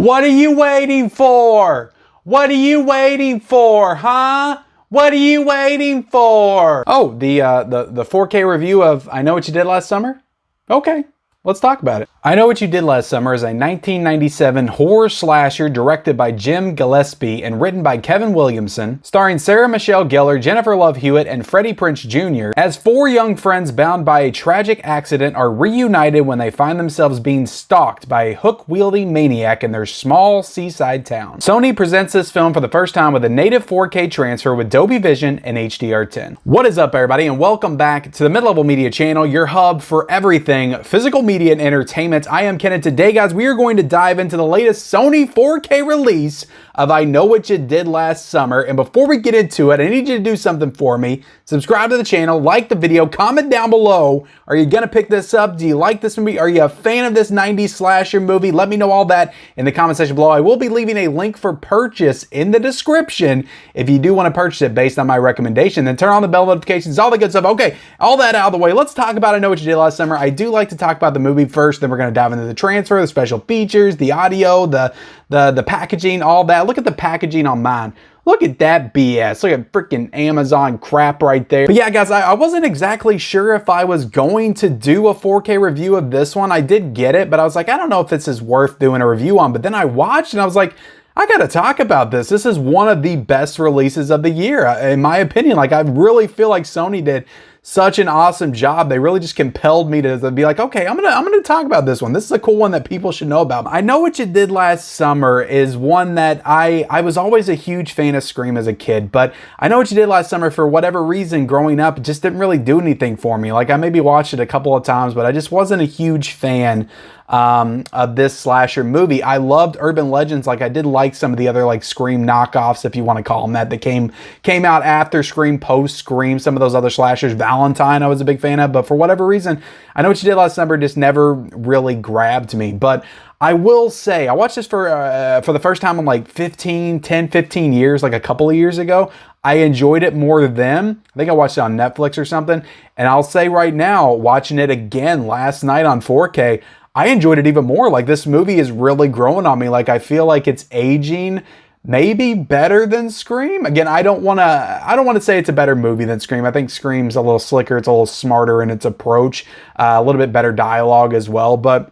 What are you waiting for? What are you waiting for, huh? What are you waiting for? Oh, the 4K review of I Know What You Did Last Summer? Okay. Let's talk about it. I Know What You Did Last Summer is a 1997 horror slasher directed by Jim Gillespie and written by Kevin Williamson, starring Sarah Michelle Gellar, Jennifer Love Hewitt, and Freddie Prinze Jr., as four young friends bound by a tragic accident are reunited when they find themselves being stalked by a hook-wielding maniac in their small seaside town. Sony presents this film for the first time with a native 4K transfer with Dolby Vision and HDR10. What is up, everybody, and welcome back to the Mid-Level Media channel, your hub for everything physical media and entertainment. I am Ken, and today, guys, we are going to dive into the latest Sony 4K release of I Know What You Did Last Summer. And before we get into it, I need you to do something for me. Subscribe to the channel, like the video, comment down below. Are you gonna pick this up? Do you like this movie? Are you a fan of this 90s slasher movie? Let me know all that in the comment section below. I will be leaving a link for purchase in the description if you do want to purchase it based on my recommendation. Then turn on the bell notifications, all the good stuff. Okay, all that out of the way. Let's talk about I Know What You Did Last Summer. I do like to talk about the movie first, then we're gonna dive into the transfer, the special features, the audio, the packaging, all that. Look at the packaging on mine. Look at that BS. Look at freaking Amazon crap right there. But yeah, guys, I wasn't exactly sure if I was going to do a 4K review of this one. I did get it, but I was like, I don't know if this is worth doing a review on. But then I watched and I was like, I gotta talk about this. This is one of the best releases of the year, in my opinion. Like, I really feel like Sony did such an awesome job. They really just compelled me to be like, okay, I'm gonna talk about this one. This is a cool one that people should know about. I Know What You Did Last Summer is one that I was always a huge fan of Scream as a kid, but I Know What You Did Last Summer, for whatever reason, growing up, it just didn't really do anything for me. Like, I maybe watched it a couple of times, but I just wasn't a huge fan of this slasher movie. I loved Urban Legends. Like, I did like some of the other like Scream knockoffs, if you want to call them that came out after Scream, post Scream. Some of those other slashers, Valentine, I was a big fan of, but for whatever reason, I Know What You Did Last Summer just never really grabbed me. But I will say, I watched this for the first time in like 10, 15 years, like a couple of years ago. I enjoyed it more then. I think I watched it on Netflix or something. And I'll say right now, watching it again last night on 4K, I enjoyed it even more. Like, this movie is really growing on me. Like, I feel like it's aging maybe better than Scream. Again, I don't want to say it's a better movie than Scream. I think Scream's a little slicker. It's a little smarter in its approach. A little bit better dialogue as well. But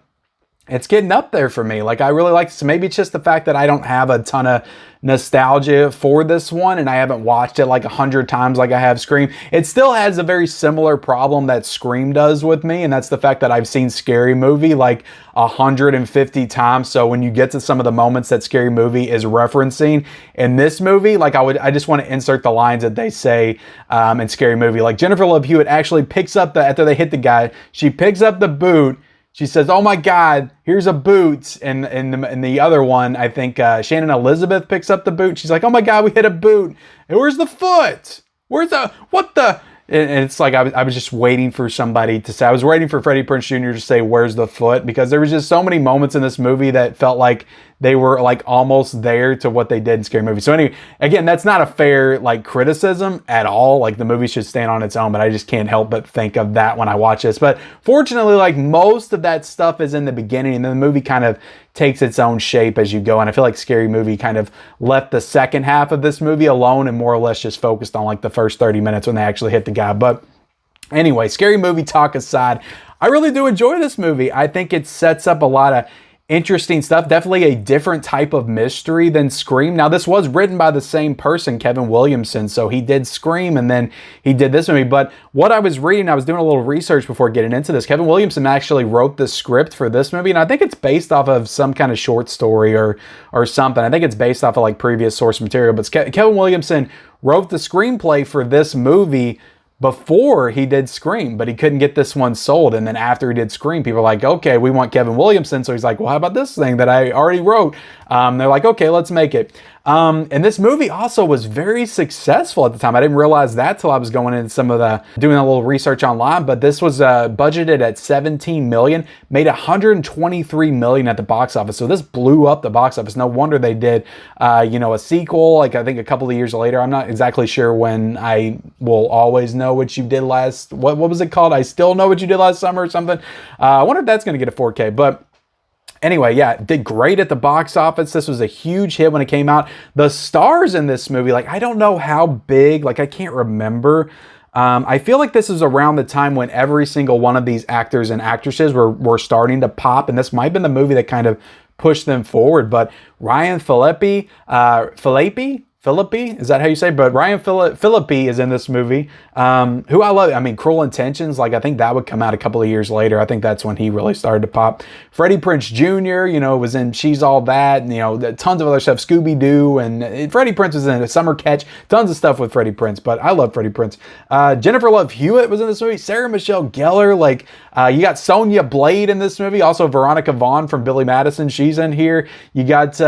it's getting up there for me. Like, I really like this. Maybe it's just the fact that I don't have a ton of nostalgia for this one, and I haven't watched it like 100 times like I have Scream. It still has a very similar problem that Scream does with me, and that's the fact that I've seen Scary Movie like 150 times. So when you get to some of the moments that Scary Movie is referencing in this movie, like I just want to insert the lines that they say in Scary Movie. Like, Jennifer Love Hewitt actually picks up after they hit the guy, she picks up the boot. She says, "Oh my God, here's a boot." And the other one, I think Shannon Elizabeth picks up the boot. She's like, "Oh my God, we hit a boot. And where's the foot? Where's the, what the?" And it's like, I was just waiting for somebody to say, I was waiting for Freddie Prinze Jr. to say, "Where's the foot?" Because there was just so many moments in this movie that felt like they were like almost there to what they did in Scary Movie. So anyway, again, that's not a fair like criticism at all. Like, the movie should stand on its own, but I just can't help but think of that when I watch this. But fortunately, like, most of that stuff is in the beginning, and then the movie kind of takes its own shape as you go. And I feel like Scary Movie kind of left the second half of this movie alone and more or less just focused on like the first 30 minutes when they actually hit the guy. But anyway, Scary Movie talk aside, I really do enjoy this movie. I think it sets up a lot of interesting stuff. Definitely a different type of mystery than Scream. Now, this was written by the same person, Kevin Williamson, so he did Scream and then he did this movie. But what I was reading, I was doing a little research before getting into this. Kevin Williamson actually wrote the script for this movie, and I think it's based off of some kind of short story or something. I think it's based off of like previous source material, but Kevin Williamson wrote the screenplay for this movie before he did Scream, but he couldn't get this one sold. And then after he did Scream, people were like, okay, we want Kevin Williamson. So he's like, well, how about this thing that I already wrote? They're like, okay, let's make it. And this movie also was very successful at the time. I didn't realize that till I was going into doing a little research online, but this was budgeted at $17 million, made $123 million at the box office. So this blew up the box office. No wonder they did, a sequel, like I think a couple of years later. I'm not exactly sure when. I Will Always Know What You Did Last, what was it called? I Still Know What You Did Last Summer or something. I wonder if that's going to get a 4K, but Anyway, yeah, did great at the box office. This was a huge hit when it came out. The stars in this movie, like, I don't know how big, like, I can't remember. I feel like this is around the time when every single one of these actors and actresses were starting to pop, and this might have been the movie that kind of pushed them forward. But Ryan Phillippe, is that how you say it? But Ryan Phillippe is in this movie, who I love. I mean, Cruel Intentions, like, I think that would come out a couple of years later. I think that's when he really started to pop. Freddie Prinze Jr., you know, was in She's All That, and, you know, tons of other stuff, Scooby-Doo, and Freddie Prinze was in A Summer Catch, tons of stuff with Freddie Prinze, but I love Freddie Prinze. Jennifer Love Hewitt was in this movie, Sarah Michelle Gellar, like, you got Sonya Blade in this movie, also Veronica Vaughn from Billy Madison, she's in here. You got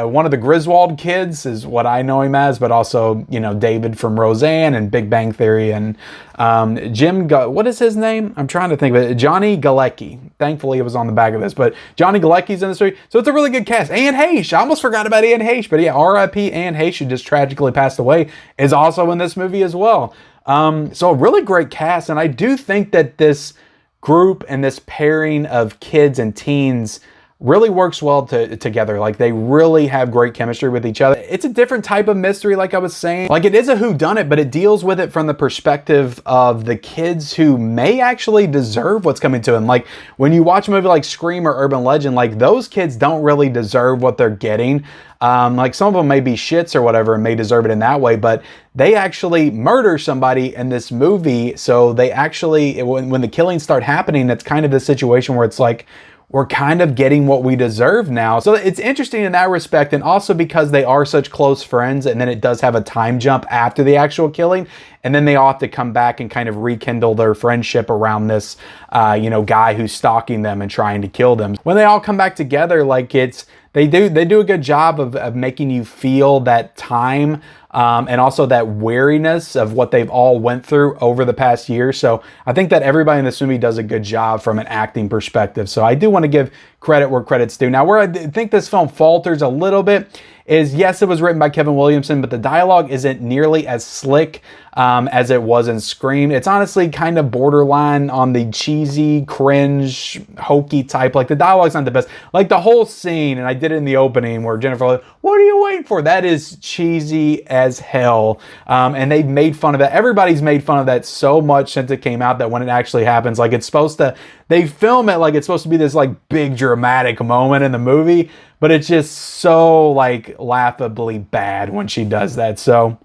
one of the Griswold kids is what I know him as, but also, you know, David from Roseanne and Big Bang Theory, and what is his name? I'm trying to think of it. Johnny Galecki. Thankfully, it was on the back of this, but Johnny Galecki's in this movie, so it's a really good cast. Anne Heche, I almost forgot about Anne Heche, but yeah, R.I.P. Anne Heche, who just tragically passed away, is also in this movie as well. So a really great cast, and I do think that this group and this pairing of kids and teens really works well together. Like, they really have great chemistry with each other. It's a different type of mystery, like I was saying. Like, it is a whodunit, but it deals with it from the perspective of the kids who may actually deserve what's coming to them. Like, when you watch a movie like Scream or Urban Legend, like, those kids don't really deserve what they're getting. Like, some of them may be shits or whatever and may deserve it in that way, but they actually murder somebody in this movie. So they actually, when the killings start happening, it's kind of the situation where it's like, we're kind of getting what we deserve now. So it's interesting in that respect, and also because they are such close friends, and then it does have a time jump after the actual killing, and then they all have to come back and kind of rekindle their friendship around this, you know, guy who's stalking them and trying to kill them. When they all come back together, like, they do a good job of making you feel that time, and also that weariness of what they've all went through over the past year. So I think that everybody in this movie does a good job from an acting perspective. So I do want to give credit where credit's due. Now, where I think this film falters a little bit is, yes, it was written by Kevin Williamson, but the dialogue isn't nearly as slick as it was in Scream. It's honestly kind of borderline on the cheesy, cringe, hokey type. Like, the dialogue's not the best. Like, the whole scene, and I did it in the opening, where Jennifer, like, what are you waiting for? That is cheesy as hell. And they've made fun of that. Everybody's made fun of that so much since it came out, that when it actually happens, like, it's supposed to, they film it like it's supposed to be this, like, big dramatic moment in the movie, but it's just so, like, laughably bad when she does that. So,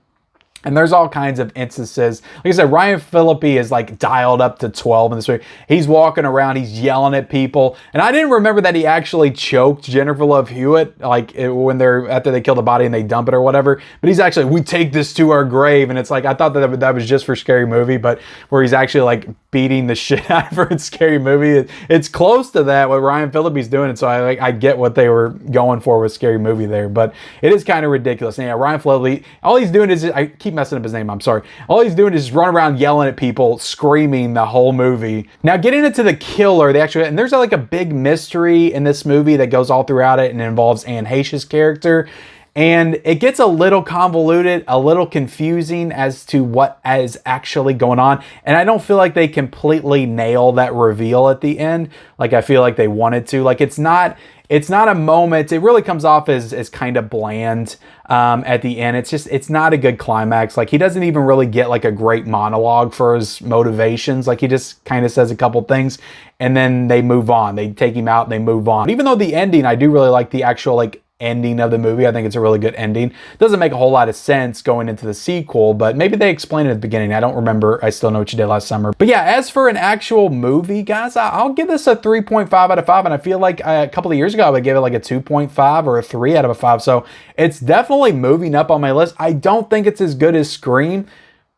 and there's all kinds of instances. Like I said, Ryan Phillippe is, like, dialed up to 12 in this movie. He's walking around, he's yelling at people. And I didn't remember that he actually choked Jennifer Love Hewitt, like, after they kill the body and they dump it or whatever. But he's actually, we take this to our grave. And it's like, I thought that was just for Scary Movie, but where he's actually, like, beating the shit out of her in Scary Movie. It's close to that, what Ryan Phillippe's doing. And so I get what they were going for with Scary Movie there. But it is kind of ridiculous. And yeah, Ryan Phillippe, all he's doing is, I keep messing up his name, I'm sorry. All he's doing is run around yelling at people, screaming the whole movie. Now, getting into the killer, and there's like a big mystery in this movie that goes all throughout it, and it involves Anne Heche's character. And it gets a little convoluted, a little confusing as to what is actually going on. And I don't feel like they completely nail that reveal at the end, like I feel like they wanted to. Like, it's not a moment. It really comes off as kind of bland at the end. It's not a good climax. Like, he doesn't even really get, like, a great monologue for his motivations. Like, he just kind of says a couple things and then they move on. They take him out and they move on. Even though the ending, I do really like the actual, like, ending of the movie. I think it's a really good ending. Doesn't make a whole lot of sense going into the sequel, but maybe they explain it at the beginning. I don't remember. I Still Know What You Did Last Summer. But yeah, as for an actual movie, guys, I'll give this a 3.5 out of 5. And I feel like a couple of years ago, I would give it like a 2.5 or a 3 out of a 5. So it's definitely moving up on my list. I don't think it's as good as Scream,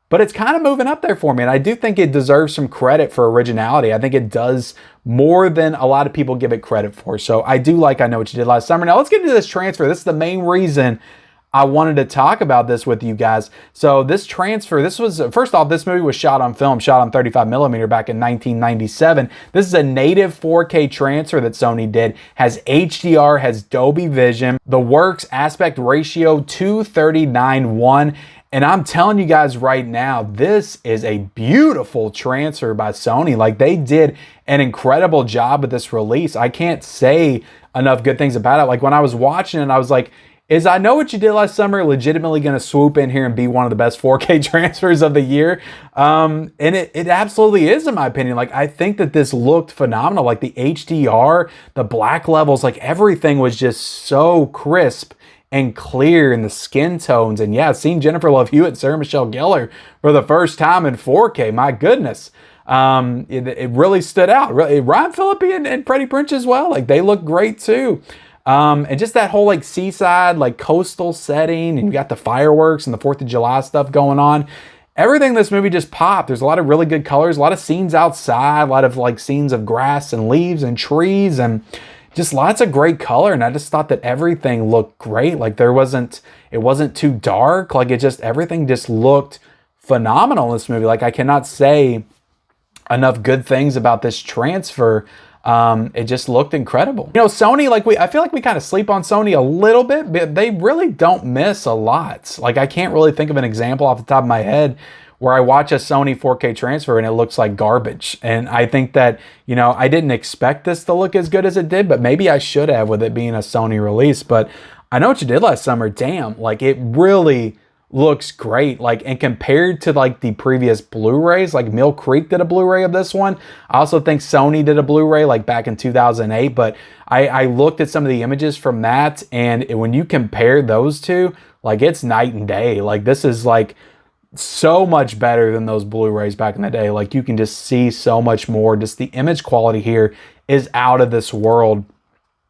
but it's kind of moving up there for me. And I do think it deserves some credit for originality. I think it does more than a lot of people give it credit for. So I do like I Know What You Did Last Summer. Now let's get into this transfer. This is the main reason I wanted to talk about this with you guys. So this transfer, first off, this movie was shot on film, shot on 35 millimeter back in 1997. This is a native 4K transfer that Sony did. Has HDR, has Dolby Vision. The works aspect ratio 2:39:1. And I'm telling you guys right now, this is a beautiful transfer by Sony. Like, they did an incredible job with this release. I can't say enough good things about it. Like, when I was watching it, I was like, is I Know What You Did Last Summer legitimately going to swoop in here and be one of the best 4K transfers of the year? And it absolutely is, in my opinion. Like, I think that this looked phenomenal. Like, the HDR, the black levels, like everything was just so crisp and clear in the skin tones. And yeah, seeing Jennifer Love Hewitt and Sarah Michelle Gellar for the first time in 4K, my goodness. It really stood out. Ryan Phillippe and Freddie Prinze as well. Like, they look great too. And just that whole like seaside, like coastal setting, and you got the fireworks and the 4th of July stuff going on. Everything in this movie just popped. There's a lot of really good colors, a lot of scenes outside, a lot of like scenes of grass and leaves and trees, and just lots of great color. And I just thought that everything looked great. Like, it wasn't too dark. Like, everything just looked phenomenal in this movie. Like, I cannot say enough good things about this transfer. It just looked incredible. You know, Sony, I feel like we kind of sleep on Sony a little bit, but they really don't miss a lot. Like, I can't really think of an example off the top of my head where I watch a Sony 4K transfer and it looks like garbage. And I think that, you know, I didn't expect this to look as good as it did, but maybe I should have with it being a Sony release. But I Know What You Did Last Summer, damn, like, it really looks great. Like, and compared to like the previous Blu-rays, like Mill Creek did a Blu-ray of this one. I also think Sony did a Blu-ray like back in 2008, but I looked at some of the images from that, and when you compare those two, like, it's night and day. Like, this is like so much better than those Blu-rays back in the day. Like, you can just see so much more. Just the image quality here is out of this world,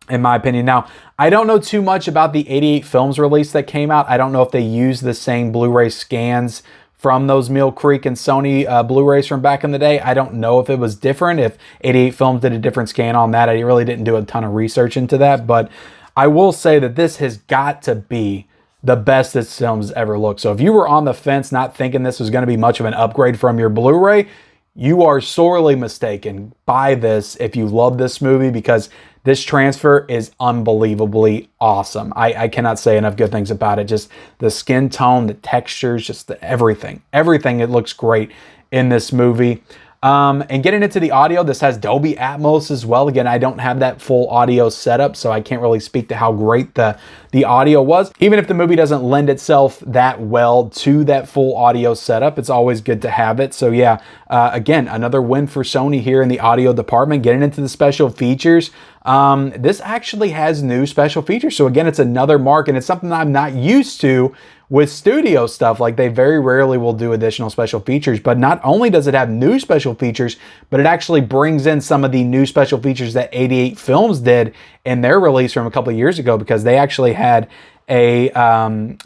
in my opinion. Now, I don't know too much about the 88 Films release that came out. I don't know if they used the same Blu-ray scans from those Mill Creek and Sony Blu-rays from back in the day. I don't know if it was different, if 88 Films did a different scan on that. I really didn't do a ton of research into that, but I will say that this has got to be the best this film's ever looked. So if you were on the fence not thinking this was going to be much of an upgrade from your Blu-ray, you are sorely mistaken. Buy this if you love this movie, because this transfer is unbelievably awesome. I cannot say enough good things about it. Just the skin tone, the textures, just everything. Everything, it looks great in this movie. And getting into the audio, this has Dolby Atmos as well. Again, I don't have that full audio setup, so I can't really speak to how great the audio was. Even if the movie doesn't lend itself that well to that full audio setup, it's always good to have it. So yeah, again, another win for Sony here in the audio department. Getting into the special features, this actually has new special features. So again, it's another mark, and it's something I'm not used to with studio stuff. Like, they very rarely will do additional special features, but not only does it have new special features, but it actually brings in some of the new special features that 88 Films did in their release from a couple of years ago, because they actually had a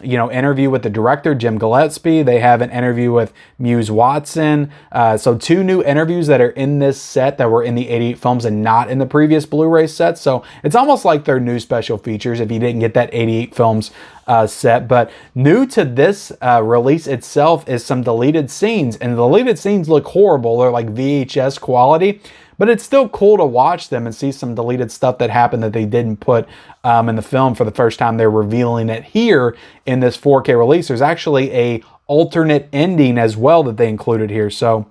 interview with the director, Jim Gillespie. They have an interview with Muse Watson. So 2 new interviews that are in this set that were in the 88 Films and not in the previous Blu-ray set. So it's almost like they're new special features if you didn't get that 88 Films set. But new to this release itself is some deleted scenes, and the deleted scenes look horrible. They're like VHS quality, but it's still cool to watch them and see some deleted stuff that happened that they didn't put in the film for the first time. They're revealing it here in this 4K release. There's actually a alternate ending as well that they included here. So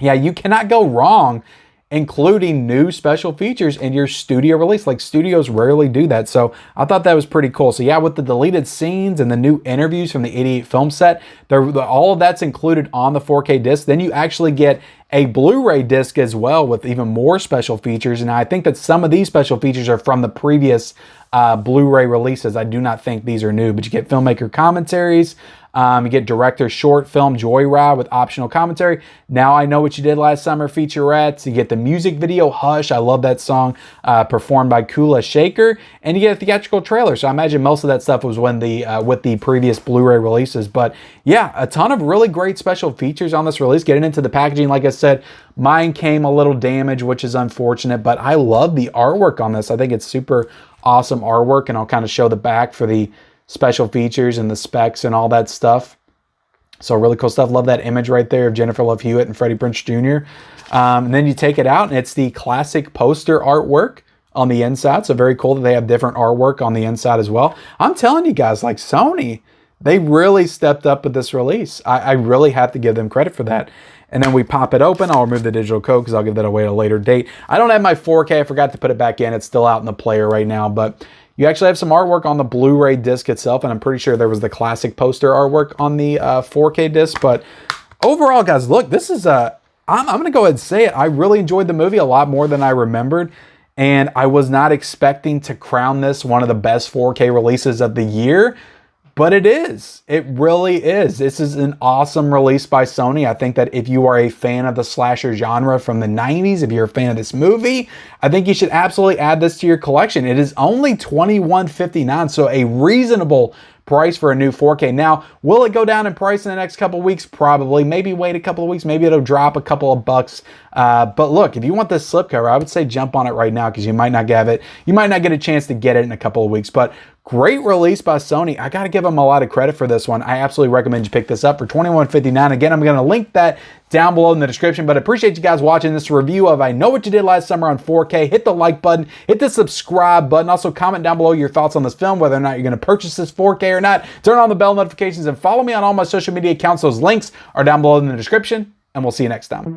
yeah, you cannot go wrong including new special features in your studio release. Like, studios rarely do that. So I thought that was pretty cool. So yeah, with the deleted scenes and the new interviews from the 88 film set, all of that's included on the 4K disc. Then you actually get a Blu-ray disc as well with even more special features. And I think that some of these special features are from the previous Blu-ray releases. I do not think these are new, but you get filmmaker commentaries. You get director's short film Joyride with optional commentary. Now I Know What You Did Last Summer featurettes. You get the music video Hush. I love that song, performed by Kula Shaker. And you get a theatrical trailer. So I imagine most of that stuff was when with the previous Blu-ray releases. But yeah, a ton of really great special features on this release. Getting into the packaging, like I said, mine came a little damaged, which is unfortunate. But I love the artwork on this. I think it's super awesome artwork. And I'll kind of show the back for the special features and the specs and all that stuff. So really cool stuff. Love that image right there of Jennifer Love Hewitt and Freddie Prinze Jr. And then you take it out and it's the classic poster artwork on the inside. So very cool that they have different artwork on the inside as well. I'm telling you guys, like, Sony, They really stepped up with this release. I really have to give them credit for that. And then we pop it open. I'll remove the digital code because I'll give that away at a later date. I don't have my 4K. I forgot to put it back in. It's still out in the player right now. But you actually have some artwork on the Blu-ray disc itself. And I'm pretty sure there was the classic poster artwork on the 4K disc. But overall, guys, look, this is I'm going to go ahead and say it. I really enjoyed the movie a lot more than I remembered. And I was not expecting to crown this one of the best 4K releases of the year. But it is. It really is. This is an awesome release by Sony. I think that if you are a fan of the slasher genre from the 90s, if you're a fan of this movie, I think you should absolutely add this to your collection. It is only $21.59, so a reasonable price for a new 4K. Now, will it go down in price in the next couple of weeks? Probably. Maybe wait a couple of weeks. Maybe it'll drop a couple of bucks. But look, if you want this slipcover, I would say jump on it right now because you might not get it. You might not get a chance to get it in a couple of weeks. But great release by Sony. I got to give them a lot of credit for this one. I absolutely recommend you pick this up for $21.59. Again, I'm going to link that down below in the description, but I appreciate you guys watching this review of I Know What You Did Last Summer on 4K. Hit the like button, hit the subscribe button. Also comment down below your thoughts on this film, whether or not you're going to purchase this 4K or not. Turn on the bell notifications and follow me on all my social media accounts. Those links are down below in the description, and we'll see you next time.